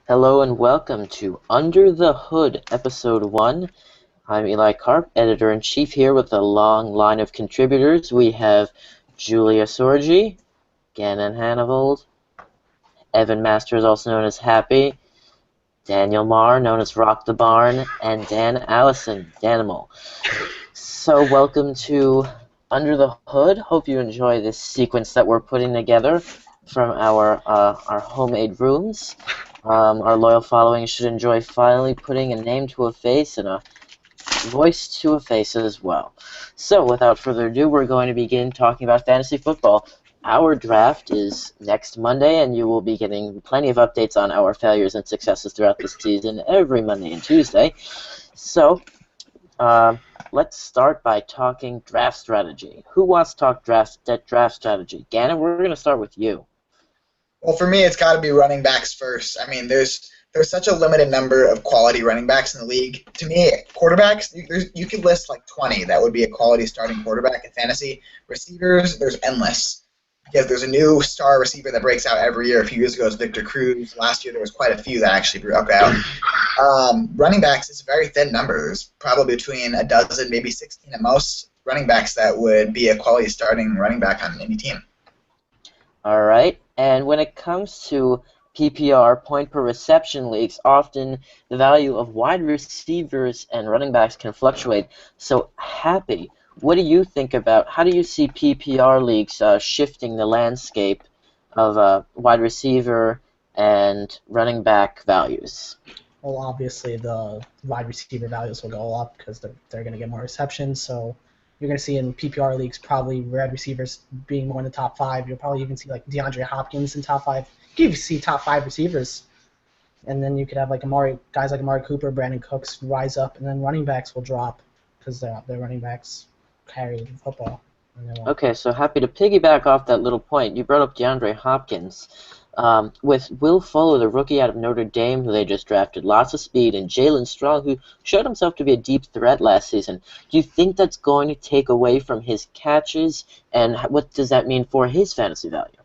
Hello and welcome to Under the Hood, Episode 1. I'm Eli Karp, Editor-in-Chief here with a long line of contributors. We have Julia Sorgi, Gannon Hannavold, Evan Masters, also known as Happy, Daniel Marr, known as Rock the Barn, and Dan Allison, Danimal. So welcome to Under the Hood. Hope you enjoy this sequence that we're putting together from our homemade rooms. Our loyal following should enjoy finally putting a name to a face and a voice to a face as well. So, without further ado, we're going to begin talking about fantasy football. Our draft is next Monday, and you will be getting plenty of updates on our failures and successes throughout the season every Monday and Tuesday. So, let's start by talking draft strategy. Who wants to talk draft strategy? Gannon, we're going to start with you. Well, for me, it's got to be running backs first. I mean, there's such a limited number of quality running backs in the league. To me, quarterbacks, you could list like 20 that would be a quality starting quarterback in fantasy. Receivers, there's endless. Because there's a new star receiver that breaks out every year. A few years ago, it was Victor Cruz. Last year, there was quite a few that actually broke out. Running backs is a very thin number. There's probably between a dozen, maybe 16 at most, running backs that would be a quality starting running back on any team. All right, and when it comes to PPR, point per reception leagues, often the value of wide receivers and running backs can fluctuate. So, Happy, what do you think about, how do you see PPR leagues shifting the landscape of wide receiver and running back values? Well, obviously the wide receiver values will go up because they're going to get more receptions. So you're going to see in PPR leagues probably wide receivers being more in the top five. You'll probably even see like DeAndre Hopkins in top five. You can see top five receivers, and then you could have like guys like Amari Cooper, Brandon Cooks rise up, and then running backs will drop because their running backs carry the football. Okay, so Happy to piggyback off that little point. You brought up DeAndre Hopkins. With Will Fuller, the rookie out of Notre Dame, who they just drafted, lots of speed, and Jalen Strong, who showed himself to be a deep threat last season, do you think that's going to take away from his catches, and what does that mean for his fantasy value?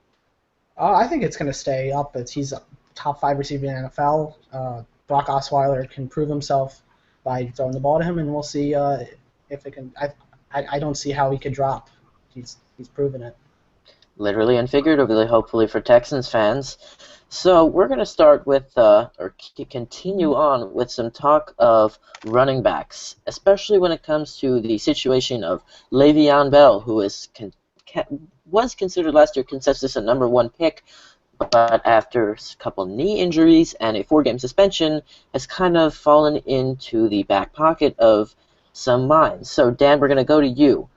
I think it's going to stay up. He's a top five receiver in the NFL. Brock Osweiler can prove himself by throwing the ball to him, and we'll see if it can. I don't see how he could drop. He's proven it. Literally and figuratively, hopefully, for Texans fans. So we're going to start with, continue on with some talk of running backs, especially when it comes to the situation of Le'Veon Bell, who was considered last year consensus a number one pick, but after a couple knee injuries and a 4-game suspension, has kind of fallen into the back pocket of some minds. So, Dan, we're going to go to you.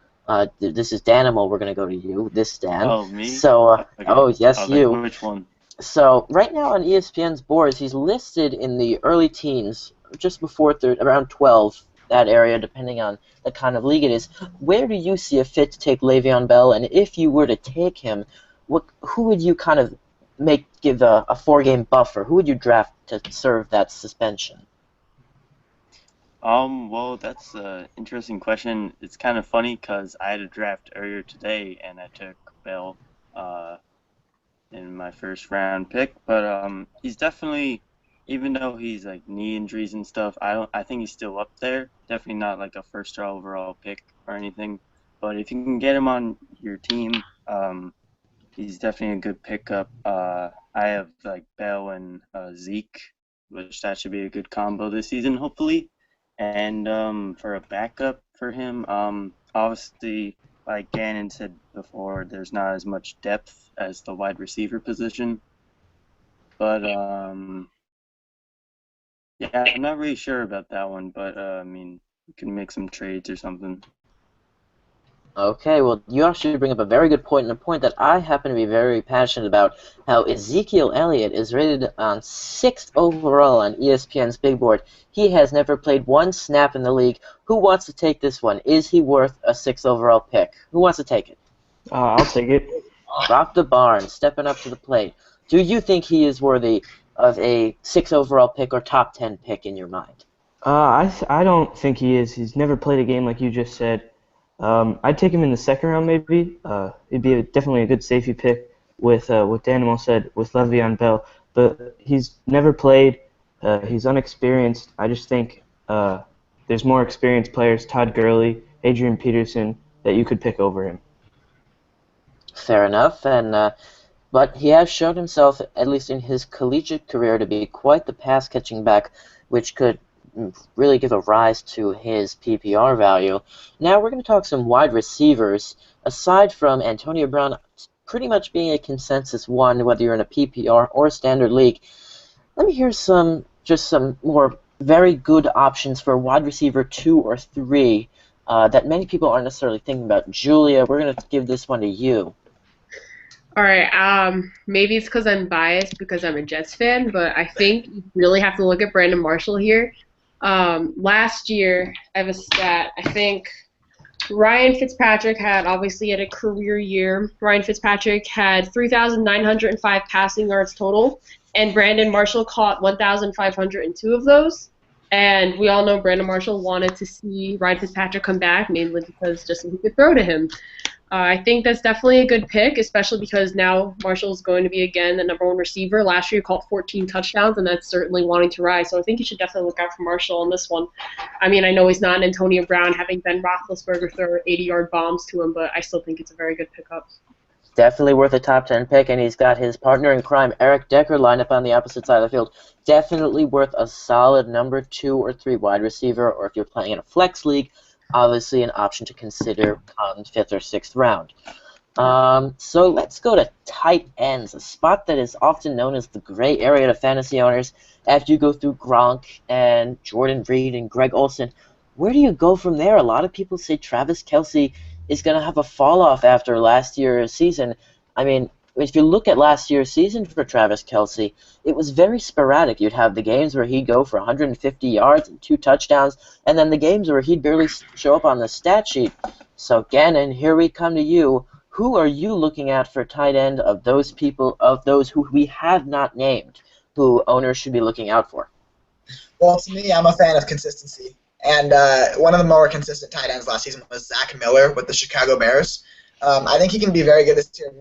This is Danimal. We're going to go to you. This Dan. Oh, me? So, Okay. Yes, you. Which one? So, right now on ESPN's boards, he's listed in the early teens, just before around 12, that area, depending on the kind of league it is. Where do you see a fit to take Le'Veon Bell? And if you were to take him, who would you kind of give a 4-game buffer? Who would you draft to serve that suspension? Well, that's an interesting question. It's kind of funny because I had a draft earlier today and I took Bell in my first round pick, but he's definitely, even though he's like knee injuries and stuff, I think he's still up there. Definitely not like a first overall pick or anything, but if you can get him on your team, he's definitely a good pickup. I have like Bell and Zeke, which that should be a good combo this season, hopefully. And for a backup for him, obviously, like Gannon said before, there's not as much depth as the wide receiver position. But, yeah, I'm not really sure about that one, but, I mean, you can make some trades or something. Okay, well, you actually bring up a very good point, and a point that I happen to be very passionate about, how Ezekiel Elliott is rated on 6th overall on ESPN's big board. He has never played one snap in the league. Who wants to take this one? Is he worth a 6th overall pick? Who wants to take it? I'll take it. Rock the Barn, stepping up to the plate. Do you think he is worthy of a 6th overall pick or top 10 pick in your mind? I don't think he is. He's never played a game like you just said. I'd take him in the second round maybe. It'd be definitely a good safety pick. with what Danimal said with Le'Veon Bell, but he's never played. He's unexperienced. I just think there's more experienced players, Todd Gurley, Adrian Peterson, that you could pick over him. Fair enough, and but he has shown himself, at least in his collegiate career, to be quite the pass-catching back, which could really give a rise to his PPR value. Now we're going to talk some wide receivers. Aside from Antonio Brown pretty much being a consensus one, whether you're in a PPR or standard league, let me hear some more very good options for wide receiver 2 or 3 that many people aren't necessarily thinking about. Julia, we're going to give this one to you. All right. Maybe it's because I'm biased because I'm a Jets fan, but I think you really have to look at Brandon Marshall here. Last year, I have a stat. I think Ryan Fitzpatrick had a career year. Ryan Fitzpatrick had 3,905 passing yards total, and Brandon Marshall caught 1,502 of those. And we all know Brandon Marshall wanted to see Ryan Fitzpatrick come back, mainly because just so he could throw to him. I think that's definitely a good pick, especially because now Marshall's going to be, again, the number one receiver. Last year he caught 14 touchdowns, and that's certainly wanting to rise. So I think you should definitely look out for Marshall on this one. I mean, I know he's not an Antonio Brown, having Ben Roethlisberger throw 80-yard bombs to him, but I still think it's a very good pickup. Definitely worth a top 10 pick, and he's got his partner in crime, Eric Decker, lined up on the opposite side of the field. Definitely worth a solid number 2 or 3 wide receiver, or if you're playing in a flex league, obviously an option to consider on 5th or 6th round. So let's go to tight ends, a spot that is often known as the gray area to fantasy owners. After you go through Gronk and Jordan Reed and Greg Olsen, where do you go from there? A lot of people say Travis Kelce is going to have a fall-off after last year's season. I mean, if you look at last year's season for Travis Kelce, it was very sporadic. You'd have the games where he'd go for 150 yards and 2 touchdowns, and then the games where he'd barely show up on the stat sheet. So, Gannon, here we come to you. Who are you looking at for tight end of those who we have not named, who owners should be looking out for? Well, to me, I'm a fan of consistency. And one of the more consistent tight ends last season was Zach Miller with the Chicago Bears. I think he can be very good this year.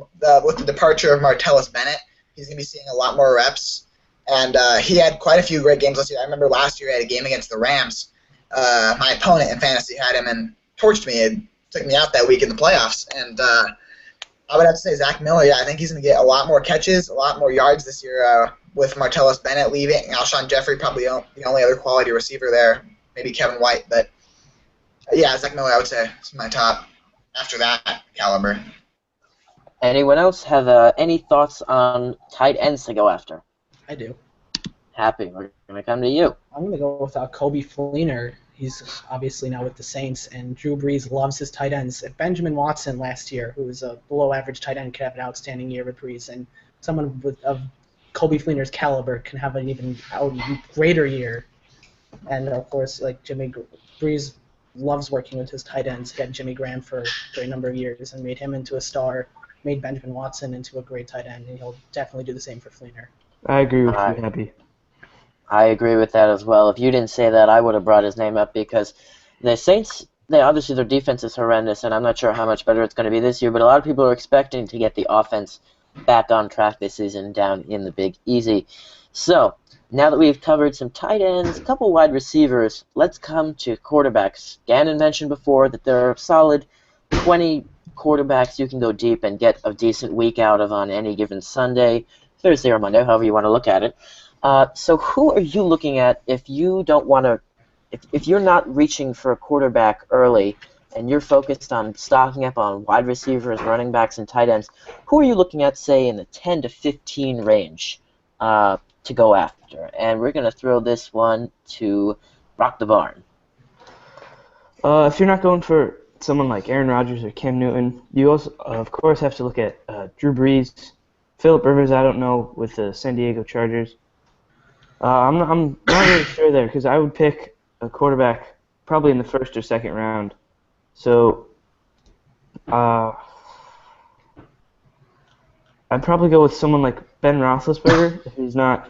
With the departure of Martellus Bennett, he's going to be seeing a lot more reps. And he had quite a few great games last year. I remember last year he had a game against the Rams. My opponent in fantasy had him and torched me. It took me out that week in the playoffs. And I would have to say Zach Miller, I think he's going to get a lot more catches, a lot more yards this year with Martellus Bennett leaving. Alshon Jeffrey probably the only other quality receiver there. Maybe Kevin White. But, yeah, Zach Miller I would say is my top after that caliber. Anyone else have any thoughts on tight ends to go after? I do. Happy. We're going to come to you. I'm going to go with Kobe Fleener. He's obviously now with the Saints, and Drew Brees loves his tight ends. If Benjamin Watson last year, who was a below-average tight end, could have an outstanding year with Brees, and someone of Kobe Fleener's caliber can have an even greater year. And, of course, like Jimmy Brees loves working with his tight ends. He had Jimmy Graham for a great number of years and made him into a star, made Benjamin Watson into a great tight end, and he'll definitely do the same for Fleener. I agree with you, Happy. I agree with that as well. If you didn't say that, I would have brought his name up because the Saints, obviously their defense is horrendous, and I'm not sure how much better it's going to be this year, but a lot of people are expecting to get the offense back on track this season down in the Big Easy. So, now that we've covered some tight ends, a couple wide receivers, let's come to quarterbacks. Gannon mentioned before that there are solid 20 quarterbacks you can go deep and get a decent week out of on any given Sunday, Thursday, or Monday, however you want to look at it. So who are you looking at if you don't want to, if you're not reaching for a quarterback early and you're focused on stocking up on wide receivers, running backs, and tight ends, who are you looking at, say, in the 10 to 15 range to go after? And we're going to throw this one to Rock the Barn. If you're not going for someone like Aaron Rodgers or Cam Newton, you also, of course, have to look at Drew Brees, Phillip Rivers. I don't know with the San Diego Chargers. I'm not really sure there because I would pick a quarterback probably in the first or second round. So I'd probably go with someone like Ben Roethlisberger if he's not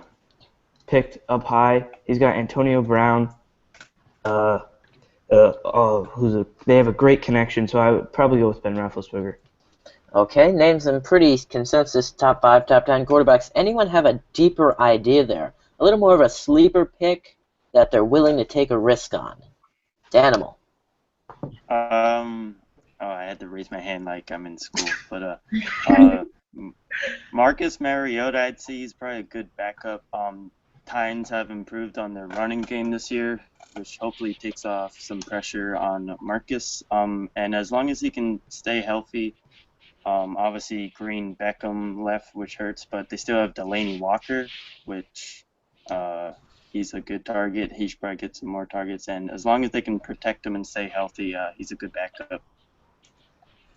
picked up high. He's got Antonio Brown, they have a great connection, so I would probably go with Ben Roethlisberger. Okay, name some pretty consensus top 5, top 10 quarterbacks. Anyone have a deeper idea there? A little more of a sleeper pick that they're willing to take a risk on? Danimal. Oh, I had to raise my hand like I'm in school, but uh, Marcus Mariota, I'd say he's probably a good backup. Titans have improved on their running game this year, which hopefully takes off some pressure on Marcus. And as long as he can stay healthy, obviously Green Beckham left, which hurts, but they still have Delaney Walker, which he's a good target. He should probably get some more targets, and as long as they can protect him and stay healthy, he's a good backup.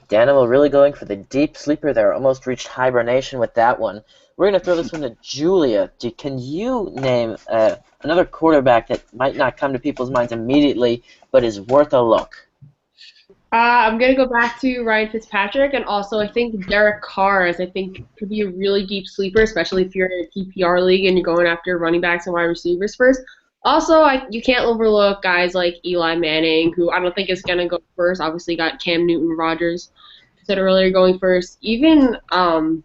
Danimal really going for the deep sleeper there. Almost reached hibernation with that one. We're going to throw this one to Julia. Can you name another quarterback that might not come to people's minds immediately, but is worth a look? I'm gonna go back to Ryan Fitzpatrick, and also I think Derek Carr, as I think could be a really deep sleeper, especially if you're in a PPR league and you're going after running backs and wide receivers first. Also, you can't overlook guys like Eli Manning, who I don't think is gonna go first. Obviously, got Cam Newton, Rogers said earlier going first. Even what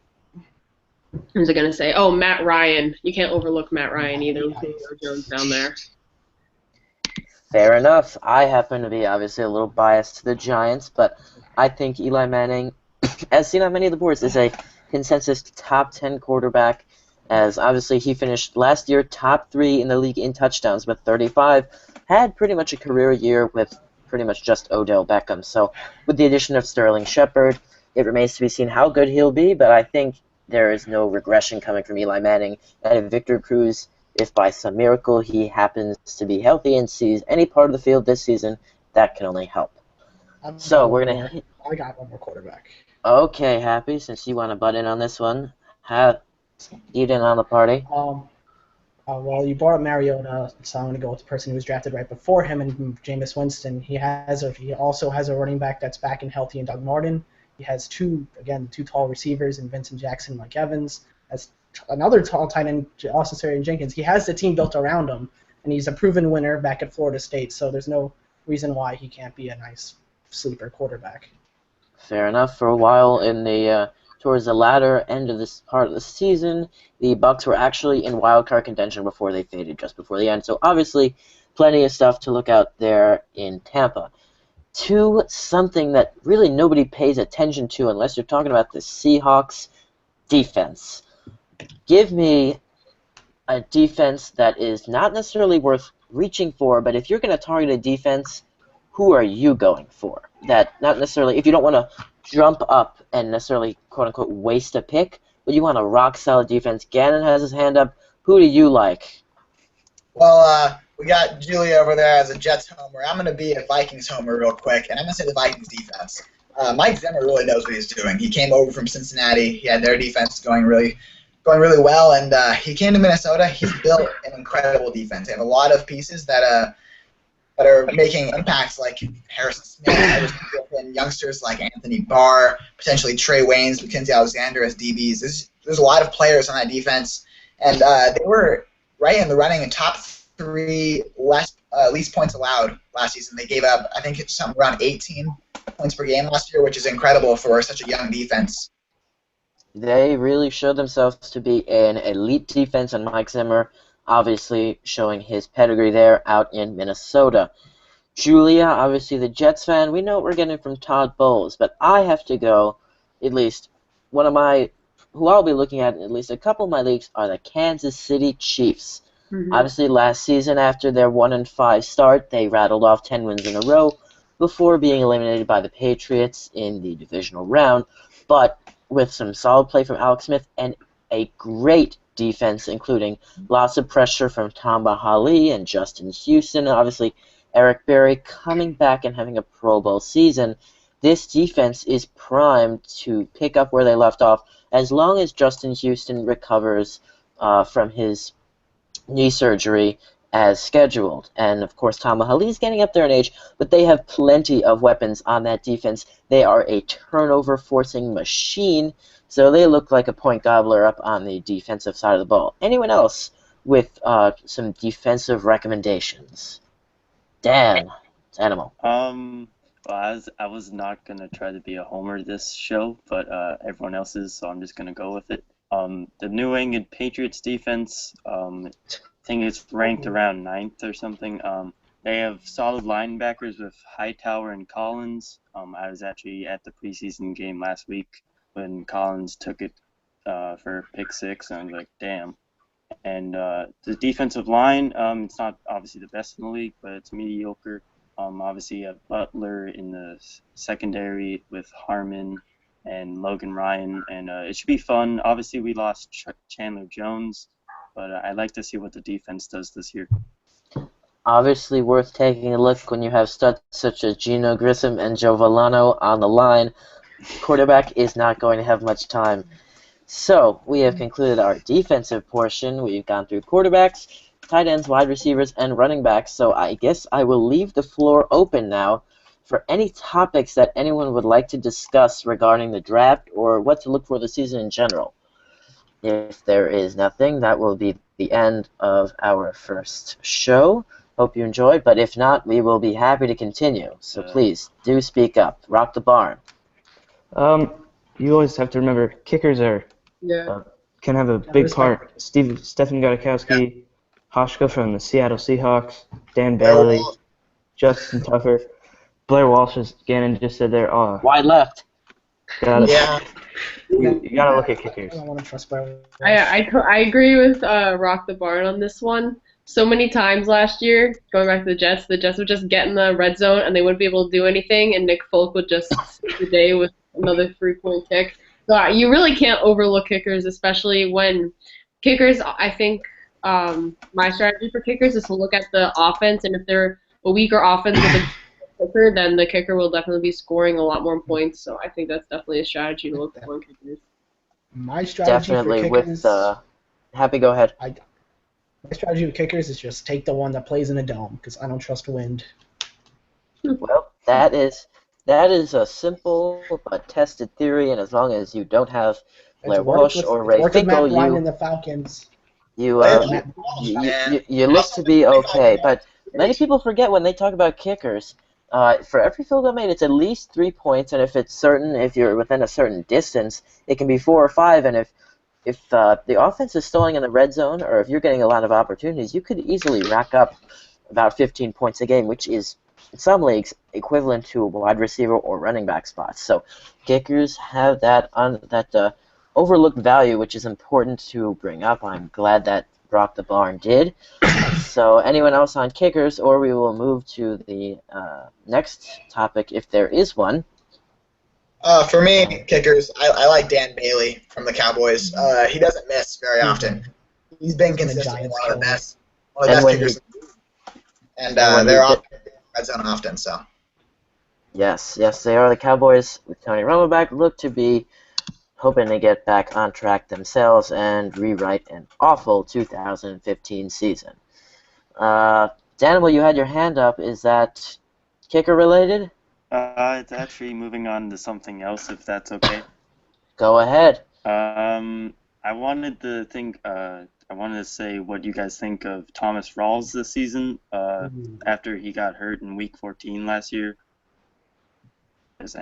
was I gonna say? Oh, Matt Ryan. You can't overlook Matt Ryan either with Julio Jones down there. Fair enough. I happen to be obviously a little biased to the Giants, but I think Eli Manning, as seen on many of the boards, is a consensus top 10 quarterback, as obviously he finished last year top 3 in the league in touchdowns with 35, had pretty much a career year with pretty much just Odell Beckham. So with the addition of Sterling Shepard, it remains to be seen how good he'll be, but I think there is no regression coming from Eli Manning. And Victor Cruz, if by some miracle he happens to be healthy and sees any part of the field this season, that can only help. So we're going to... I got one more quarterback. Okay, Happy, since you want to butt in on this one, have you in on the party. Well, you brought up Mariota, so I'm going to go with the person who was drafted right before him, and Jameis Winston. He also has a running back that's back and healthy in Doug Martin. He has two tall receivers in Vincent Jackson and Mike Evans. Has another tall tight end, Austin Sarian Jenkins. He has the team built around him, and he's a proven winner back at Florida State, so there's no reason why he can't be a nice sleeper quarterback. Fair enough. For a while in the towards the latter end of this part of the season, the Bucks were actually in wildcard contention before they faded just before the end. So obviously, plenty of stuff to look out there in Tampa. To something that really nobody pays attention to unless you're talking about the Seahawks defense. Give me a defense that is not necessarily worth reaching for, but if you're going to target a defense, who are you going for? That not necessarily, if you don't want to jump up and necessarily, quote-unquote, waste a pick, but you want a rock-solid defense. Gannon has his hand up. Who do you like? Well, we got Julia over there as a Jets homer. I'm going to be a Vikings homer real quick, and I'm going to say the Vikings defense. Mike Zimmer really knows what he's doing. He came over from Cincinnati. He had their defense going really well, and he came to Minnesota. He's built an incredible defense. They have a lot of pieces that are making impacts like Harrison Smith, and youngsters like Anthony Barr, potentially Trey Waynes, Mackenzie Alexander as DBs. There's a lot of players on that defense, and they were right in the running in top 3 least points allowed last season. They gave up, I think it's something around 18 points per game last year, which is incredible for such a young defense. They really showed themselves to be an elite defense, and Mike Zimmer obviously showing his pedigree there out in Minnesota. Julia, obviously the Jets fan, we know what we're getting from Todd Bowles, but I have to go, at least one of my, who I'll be looking at least a couple of my leagues, are the Kansas City Chiefs. Mm-hmm. Obviously last season after their 1-5 start, they rattled off 10 wins in a row before being eliminated by the Patriots in the divisional round, but with some solid play from Alex Smith and a great defense, including lots of pressure from Tamba Hali and Justin Houston, and obviously Eric Berry coming back and having a Pro Bowl season. This defense is primed to pick up where they left off as long as Justin Houston recovers from his knee surgery as scheduled. And, of course, Tamba Hali is getting up there in age, but they have plenty of weapons on that defense. They are a turnover-forcing machine, so they look like a point gobbler up on the defensive side of the ball. Anyone else with some defensive recommendations? Dan, it's Animal. Well, I was not gonna try to be a homer this show, but everyone else is, so I'm just gonna go with it. The New England Patriots defense, I think it's ranked around ninth or something. They have solid linebackers with Hightower and Collins. I was actually at the preseason game last week when Collins took it for pick six, and I was like, damn. And the defensive line, it's not obviously the best in the league, but it's mediocre. Obviously, you have Butler in the secondary with Harmon and Logan Ryan, and it should be fun. Obviously, we lost Chandler Jones, but I'd like to see what the defense does this year. Obviously worth taking a look when you have studs such as Gino Grissom and Joe Villano on the line. Quarterback is not going to have much time. So, we have concluded our defensive portion. We've gone through quarterbacks, tight ends, wide receivers, and running backs. So, I guess I will leave the floor open now for any topics that anyone would like to discuss regarding the draft or what to look for the season in general. If there is nothing, that will be the end of our first show. Hope you enjoyed, but if not, we will be happy to continue. So please, do speak up. Rock the barn. You always have to remember kickers can have a big part. Stephen Gostkowski, Hoshka from the Seattle Seahawks, Dan Bailey, Justin Tucker, Blair Walsh, as Gannon just said there. Wide left. Yeah. You gotta look at kickers. I don't want to trust Blair. I agree with Rock the Barn on this one. So many times last year, going back to the Jets would just get in the red zone and they wouldn't be able to do anything, and Nick Folk would just save the day with another 3-point kick. So you really can't overlook kickers, especially when kickers, I think my strategy for kickers is to look at the offense, and if they're a weaker offense with a kicker, then the kicker will definitely be scoring a lot more points. So I think that's definitely a strategy to look for in kickers. My strategy Definitely for kickers, with Happy, go ahead. My strategy with kickers is just take the one that plays in a dome because I don't trust wind. Well, that is a simple but tested theory, and as long as you don't have Blair Walsh or Ray Finkel, in the Falcons. you look to be okay. But many people forget when they talk about kickers. For every field goal made, it's at least 3 points, and if you're within a certain distance, it can be 4 or 5. And if the offense is stalling in the red zone, or if you're getting a lot of opportunities, you could easily rack up about 15 points a game, which is in some leagues equivalent to a wide receiver or running back spots. So kickers have that overlooked value, which is important to bring up. I'm glad that Rock the Barn did. So anyone else on kickers, or we will move to the next topic if there is one. For me, kickers, I like Dan Bailey from the Cowboys. He doesn't miss very often. He's been consistently one of the best kickers. And they're off red zone often, so. Yes, they are. The Cowboys, with Tony Romo back, look to be hoping to get back on track themselves and rewrite an awful 2015 season. Daniel, you had your hand up. Is that kicker related? It's actually moving on to something else, if that's okay. Go ahead. I wanted to say what you guys think of Thomas Rawls this season after he got hurt in Week 14 last year.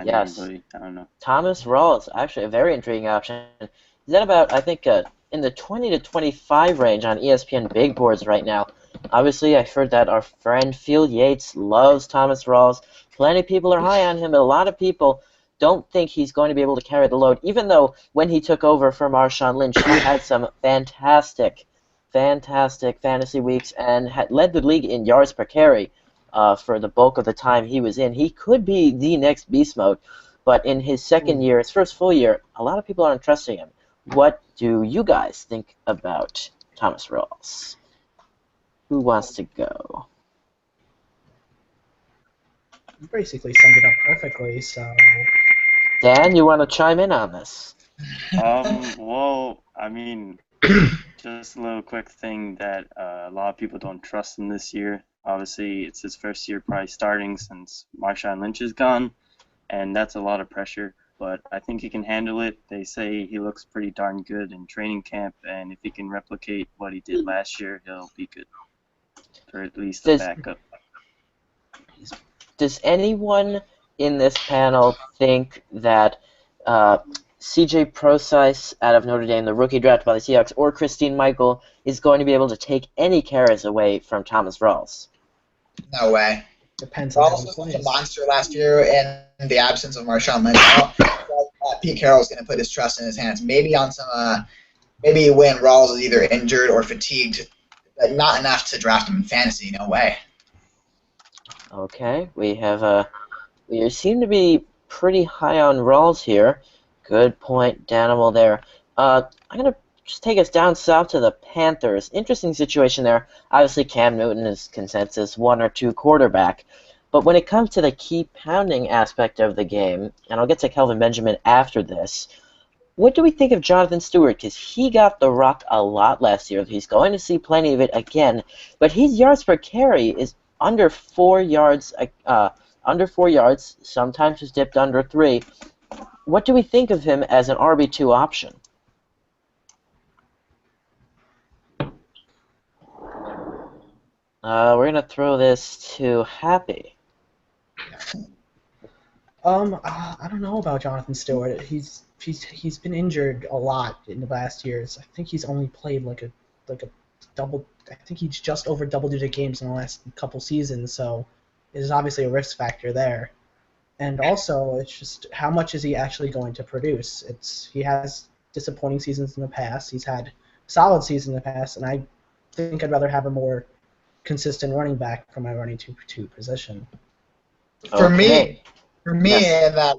Yes. I don't know. Thomas Rawls, actually a very intriguing option. Is that about, I think, in the 20 to 25 range on ESPN big boards right now. Obviously, I've heard that our friend Field Yates loves Thomas Rawls. Plenty of people are high on him, but a lot of people don't think he's going to be able to carry the load, even though when he took over for Marshawn Lynch, he had some fantastic fantasy weeks and had led the league in yards per carry for the bulk of the time he was in. He could be the next beast mode, but in his second year, his first full year, a lot of people aren't trusting him. What do you guys think about Thomas Rawls? Who wants to go? You basically summed it up perfectly, so... Dan, you want to chime in on this? Well, I mean, just a little quick thing that a lot of people don't trust him this year. Obviously, it's his first year probably starting since Marshawn Lynch is gone, and that's a lot of pressure. But I think he can handle it. They say he looks pretty darn good in training camp, and if he can replicate what he did last year, he'll be good for at least a backup. Does anyone in this panel think that C.J. Prosise out of Notre Dame, the rookie drafted by the Seahawks, or Christine Michael is going to be able to take any carries away from Thomas Rawls? No way. Depends on how Rawls he was such a plays. monster last year in the absence of Marshawn Lynch. I don't think Pete Carroll's going to put his trust in his hands. Maybe on some, maybe when Rawls is either injured or fatigued, but not enough to draft him in fantasy. No way. Okay, we seem to be pretty high on Rawls here. Good point, Danimal there. I'm gonna just take us down south to the Panthers. Interesting situation there. Obviously, Cam Newton is consensus 1 or 2 quarterback. But when it comes to the key pounding aspect of the game, and I'll get to Kelvin Benjamin after this, what do we think of Jonathan Stewart? Because he got the rock a lot last year. He's going to see plenty of it again. But his yards per carry is under 4 yards, under 4 yards. Sometimes has dipped under 3. What do we think of him as an RB2 option? We're gonna throw this to Happy. I don't know about Jonathan Stewart. He's been injured a lot in the last years. I think he's only played like a double. I think he's just over double-digit games in the last couple seasons. So there's obviously a risk factor there. And also, it's just how much is he actually going to produce? He has disappointing seasons in the past. He's had solid seasons in the past, and I think I'd rather have a more consistent running back for my running two position. For Okay. me, Yes.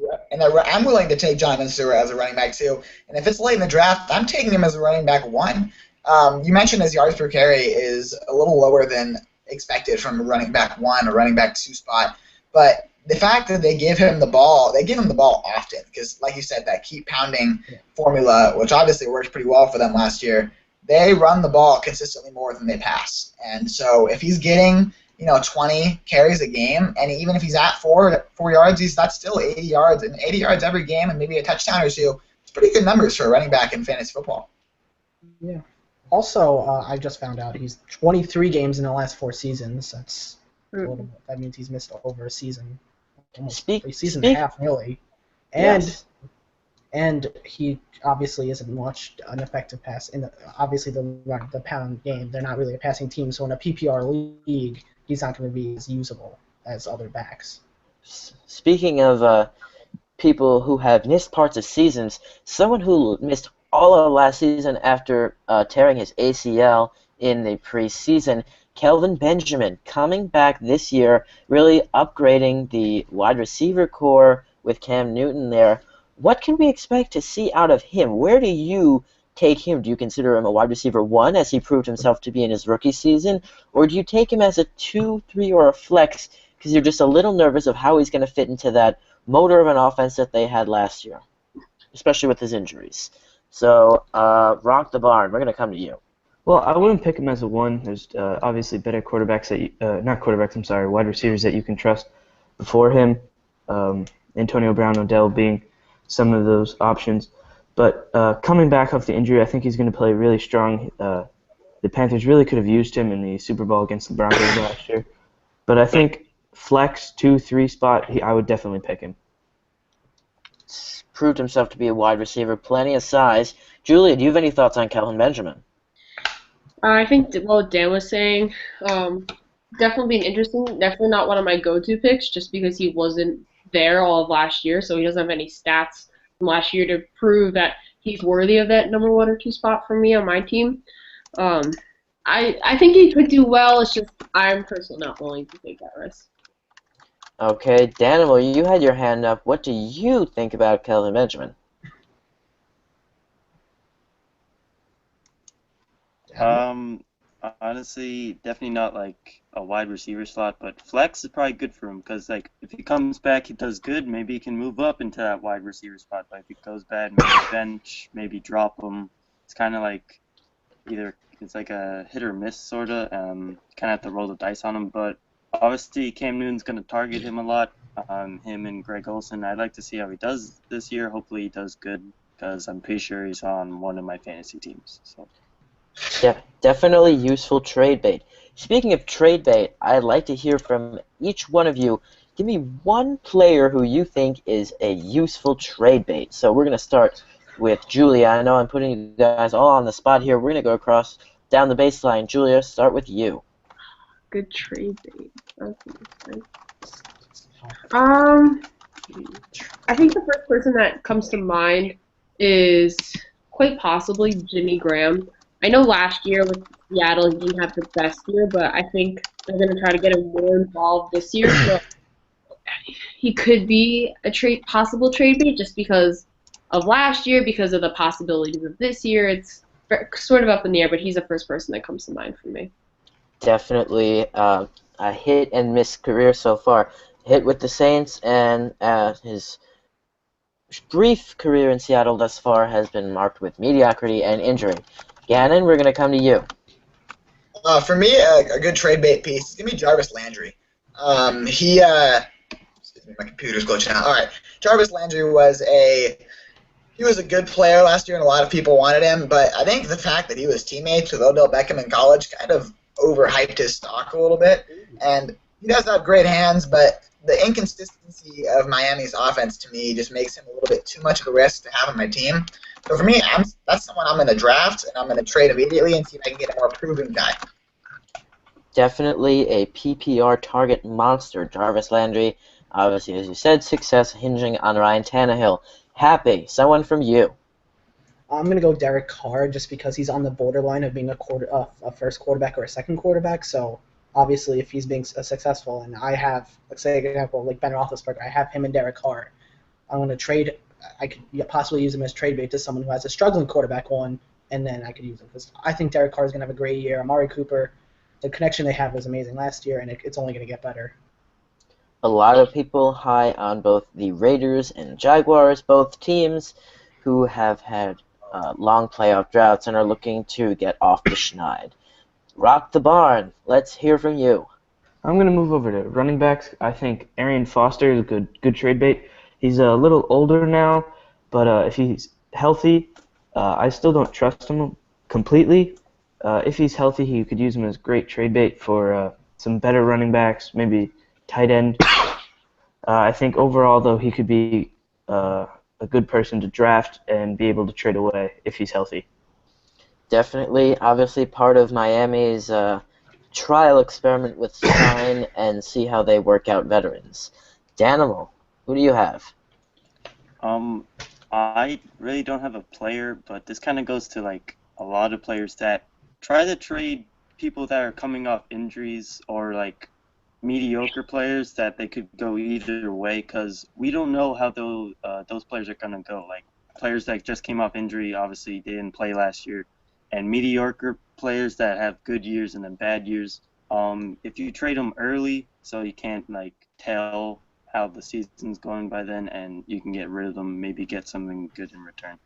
I'm willing to take Jonathan Stewart as a running back too. And if it's late in the draft, I'm taking him as a running back 1. You mentioned his yards per carry is a little lower than expected from a running back 1 or running back 2 spot, but the fact that they give him the ball often because, like you said, that keep pounding formula, which obviously worked pretty well for them last year, they run the ball consistently more than they pass. And so if he's getting 20 carries a game, and even if he's at 4 yards, that's still 80 yards, and 80 yards every game, and maybe a touchdown or two. It's pretty good numbers for a running back in fantasy football. Yeah. Also, I just found out he's 23 games in the last 4 seasons. That means he's missed over a season, almost a season and a half, really. And Yes. and he obviously isn't much an effective pass. Obviously, the pound game, they're not really a passing team. So in a PPR league, he's not going to be as usable as other backs. Speaking of people who have missed parts of seasons, someone who missed all of last season after tearing his ACL in the preseason, Kelvin Benjamin, coming back this year, really upgrading the wide receiver core with Cam Newton there. What can we expect to see out of him? Where do you take him? Do you consider him a wide receiver 1, as he proved himself to be in his rookie season? Or do you take him as a 2, 3, or a flex because you're just a little nervous of how he's going to fit into that motor of an offense that they had last year, especially with his injuries? So, Rock the Barn, we're going to come to you. Well, I wouldn't pick him as a 1. There's obviously better quarterbacks not quarterbacks, I'm sorry, wide receivers that you can trust before him. Antonio Brown, Odell being some of those options. But coming back off the injury, I think he's going to play really strong. The Panthers really could have used him in the Super Bowl against the Broncos last year. But I think flex 2, 3 spot, I would definitely pick him. Proved himself to be a wide receiver, plenty of size. Julia, do you have any thoughts on Kelvin Benjamin? I think what Dan was saying, definitely being interesting. Definitely not one of my go-to picks, just because he wasn't there all of last year, so he doesn't have any stats from last year to prove that he's worthy of that number 1 or 2 spot for me on my team. I think he could do well. It's just I'm personally not willing to take that risk. Okay, Danimal, you had your hand up. What do you think about Kelvin Benjamin? Honestly, definitely not like a wide receiver slot, but flex is probably good for him because like if he comes back, he does good. Maybe he can move up into that wide receiver spot. But if he goes bad, maybe bench, maybe drop him. It's kind of like either it's like a hit or miss sort of. Kind of have to roll the dice on him. But obviously, Cam Newton's going to target him a lot. Him and Greg Olsen. I'd like to see how he does this year. Hopefully, he does good because I'm pretty sure he's on one of my fantasy teams. So. Definitely useful trade bait. Speaking of trade bait, I'd like to hear from each one of you. give me one player who you think is a useful trade bait. So we're going to start with Julia. I know I'm putting you guys all on the spot here. We're going to go across down the baseline. Julia, start with you. Good trade bait. Okay. Um, I think the first person that comes to mind is quite possibly Jimmy Graham. I know last year with Seattle he didn't have the best year, but I think they're going to try to get him more involved this year. So he could be a possible trade bait just because of last year, because of the possibilities of this year. It's sort of up in the air, but he's the first person that comes to mind for me. Definitely a hit and miss career so far. Hit with the Saints, and his brief career in Seattle thus far has been marked with mediocrity and injury. Gannon, we're going to come to you. For me, a good trade bait piece is going to be Jarvis Landry. Excuse me, my computer's glitching out. All right, Jarvis Landry was a good player last year, and a lot of people wanted him. But I think the fact that he was teammates with Odell Beckham in college kind of overhyped his stock a little bit. And he does have great hands, but the inconsistency of Miami's offense to me just makes him a little bit too much of a risk to have on my team. So for me, that's someone I'm going to draft, and I'm going to trade immediately and see if I can get a more proven guy. Definitely a PPR target monster, Jarvis Landry. Obviously, as you said, success hinging on Ryan Tannehill. Happy, someone from you. I'm going to go Derek Carr just because he's on the borderline of being a first quarterback or a second quarterback. So obviously, if he's being successful, and I have, let's say, an example like Ben Roethlisberger, I have him and Derek Carr. I'm going to trade. I could possibly use him as trade bait to someone who has a struggling quarterback one, and then I could use him because I think Derek Carr is going to have a great year. Amari Cooper, the connection they have was amazing last year, and it's only going to get better. A lot of people high on both the Raiders and Jaguars, both teams who have had long playoff droughts and are looking to get off the schneid. Rock the barn. Let's hear from you. I'm going to move over to running backs. I think Arian Foster is a good trade bait. He's a little older now, but if he's healthy, I still don't trust him completely. If he's healthy, you could use him as great trade bait for some better running backs, maybe tight end. I think overall, though, he could be a good person to draft and be able to trade away if he's healthy. Definitely, obviously part of Miami's trial experiment with sign and see how they work out veterans. Danimal, who do you have? I really don't have a player, but this kind of goes to like a lot of players that try to trade people that are coming off injuries or like mediocre players that they could go either way because we don't know how those players are gonna go. Like players that just came off injury, obviously they didn't play last year, and mediocre players that have good years and then bad years. If you trade them early, so you can't like tell how the season's going by then, and you can get rid of them, maybe get something good in return.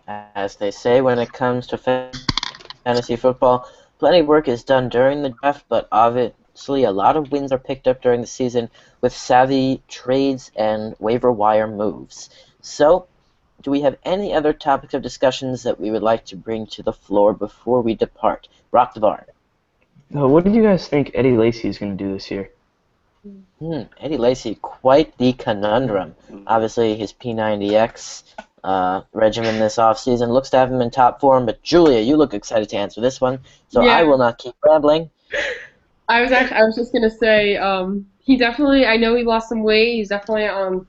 As they say when it comes to fantasy football, plenty of work is done during the draft, but obviously a lot of wins are picked up during the season with savvy trades and waiver wire moves. So, do we have any other topics of discussions that we would like to bring to the floor before we depart? Rock the barn. What did you guys think Eddie Lacy is going to do this year? Eddie Lacy, quite the conundrum. Obviously, his P90X regimen this offseason looks to have him in top form, but Julia, you look excited to answer this one, so Yeah. I will not keep rambling. I was just gonna say, he definitely. I know he lost some weight. He's definitely on,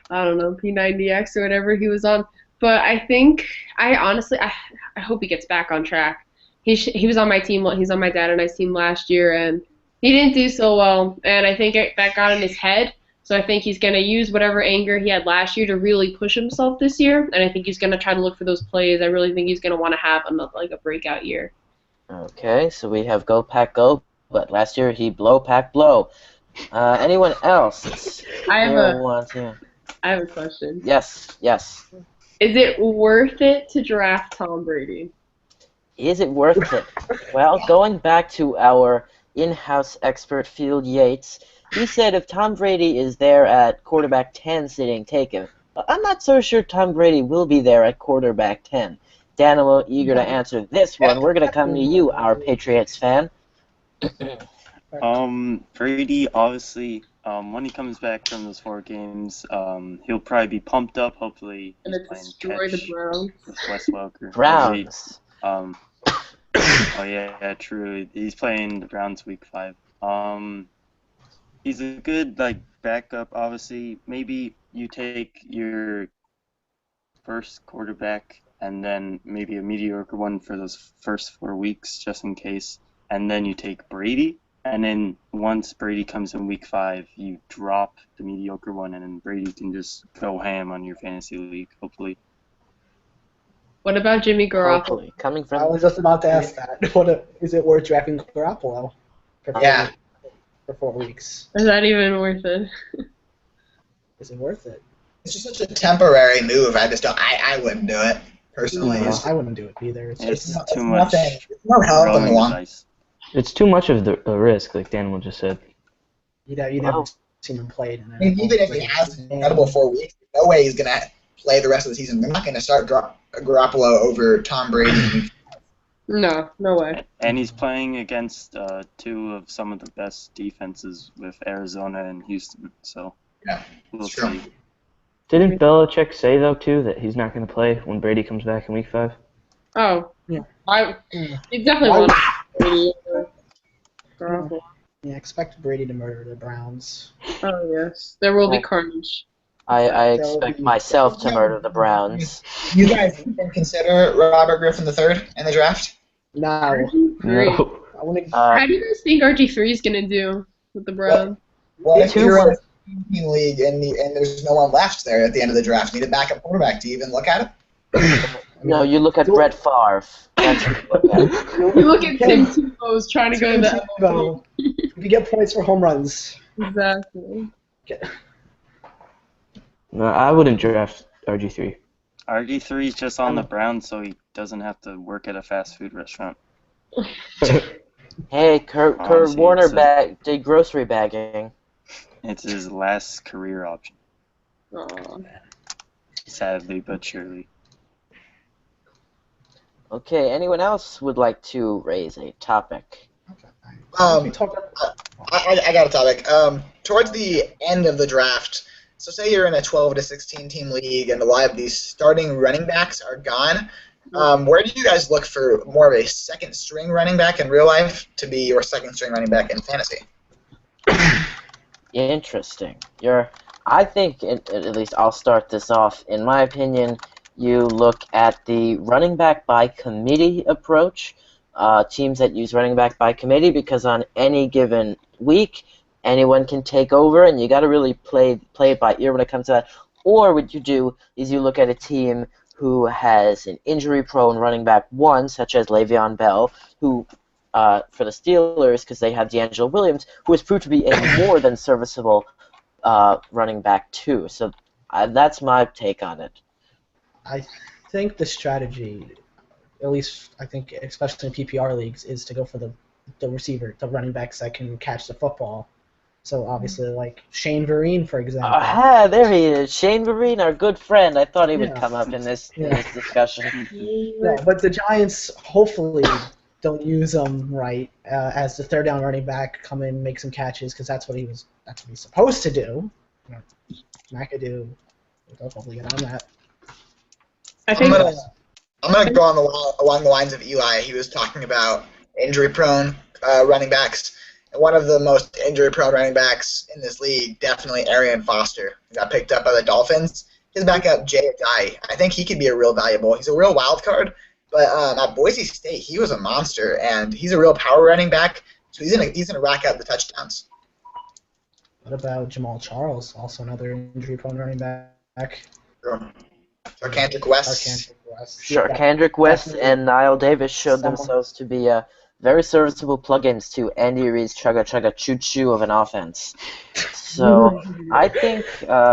I don't know, P90X or whatever he was on. But I think, I honestly, I hope he gets back on track. He was on my team. He's on my dad and I's team last year, and he didn't do so well. And I think that got in his head. So I think he's gonna use whatever anger he had last year to really push himself this year. And I think he's gonna try to look for those plays. I really think he's gonna want to have another like a breakout year. Okay, so we have Go Pack Go, but last year he blow pack blow. Anyone else? I have I have a question. Yes. Is it worth it to draft Tom Brady? Is it worth it? Well, going back to our in-house expert, Field Yates, he said if Tom Brady is there at quarterback 10 sitting, take him. But I'm not so sure Tom Brady will be there at quarterback 10. Danimal, eager to answer this one. We're going to come to you, our Patriots fan. Brady, obviously, when he comes back from those 4 games, he'll probably be pumped up. Hopefully, And he's it playing destroy the catch Browns. with Wes Welker. Browns. Oh yeah, true. He's playing the Browns week 5. He's a good backup. Obviously, maybe you take your first quarterback and then maybe a mediocre one for those first 4 weeks, just in case, and then you take Brady. And then once Brady comes in week 5, you drop the mediocre one, and then Brady can just go ham on your fantasy league, hopefully. What about Jimmy Garoppolo? Hopefully. Coming I from was just about to ask that. Is it worth drafting Garoppolo for Yeah. for 4 weeks? Is that even worth it? Is it worth it? It's just such a temporary move. I just don't. I wouldn't do it personally. No, It's, I wouldn't do it either. It's It's just too much nothing. It's no help in the rolling the long. dice. It's too much of a risk, like Daniel just said. you never Well, seen him play in I mean, even if he has an incredible 4 weeks, no way he's gonna play the rest of the season. They're not gonna start Garoppolo over Tom Brady. No way. And he's playing against 2 of some of the best defenses with Arizona and Houston. So Yeah, we'll it's true. see. Didn't Belichick say, though, too, that he's not going to play when Brady comes back in week 5? Oh, Yeah. He definitely Why wants Brady over Garoppolo. Yeah, expect Brady to murder the Browns. Oh yes, there will be carnage. I That'll expect be- myself to murder the Browns. You guys even consider Robert Griffin III in the draft? No, Three. No. I want to. Uh, How do you guys think RG3 is gonna do with the Browns? What if Two you're in one- a team league and there's no one left there at the end of the draft? Need a backup quarterback. Do you even look at it? No, you look at Brett Favre. That's what you look at. You look at Tim Tebow's trying to go to the Tebow. If you get points for home runs. Exactly. No, I wouldn't draft RG3. RG3 is just on the Browns, so he doesn't have to work at a fast food restaurant. Hey, Kurt Honestly, Warner it's did grocery bagging. It's his last career option, Aw. sadly but surely. Okay, anyone else would like to raise a topic? We talked about, I got a topic. Towards the end of the draft, so say you're in a 12 to 16 team league and a lot of these starting running backs are gone. Where do you guys look for more of a second string running back in real life to be your second string running back in fantasy? Interesting. I think, at least I'll start this off. In my opinion, you look at the running back by committee approach. Teams that use running back by committee, because on any given week, anyone can take over, and you got to really play it by ear when it comes to that. Or what you do is you look at a team who has an injury-prone running back one, such as Le'Veon Bell, who, for the Steelers, because they have D'Angelo Williams, who has proved to be a more than serviceable running back two. So that's my take on it. I think the strategy, at least I think, especially in PPR leagues, is to go for the receiver, the running backs that can catch the football. So obviously, like Shane Vereen, for example. There he is, Shane Vereen, our good friend. I thought he would Yeah. come up in this Yeah. discussion. Yeah, but the Giants hopefully don't use him right as the third down running back, come in, make some catches, because that's what he's supposed to do. McAdoo will hopefully get on that. I think I'm gonna go along the lines of Eli. He was talking about injury-prone running backs. And one of the most injury-prone running backs in this league, definitely Arian Foster, who got picked up by the Dolphins. His backup, Jay Ajayi, I think he could be a real valuable. He's a real wild card, but at Boise State, he was a monster, and he's a real power running back. So he's gonna rack up the touchdowns. What about Jamal Charles, also another injury-prone running back? Sarkandrick West. Kendrick West Definitely. and Niall Davis showed Someone- themselves to be very serviceable plugins to Andy Reid's chugga chugga choo choo of an offense. So I think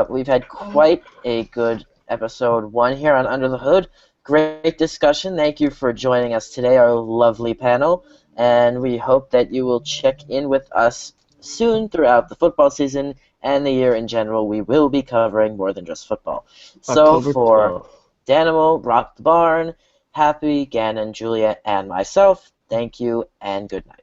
we've had quite a good episode 1 here on Under the Hood. Great discussion. Thank you for joining us today, our lovely panel, and we hope that you will check in with us soon throughout the football season and the year in general. We will be covering more than just football. So October for 12th. Danimal, Rock the Barn, Happy, Gannon, Julia, and myself, thank you and good night.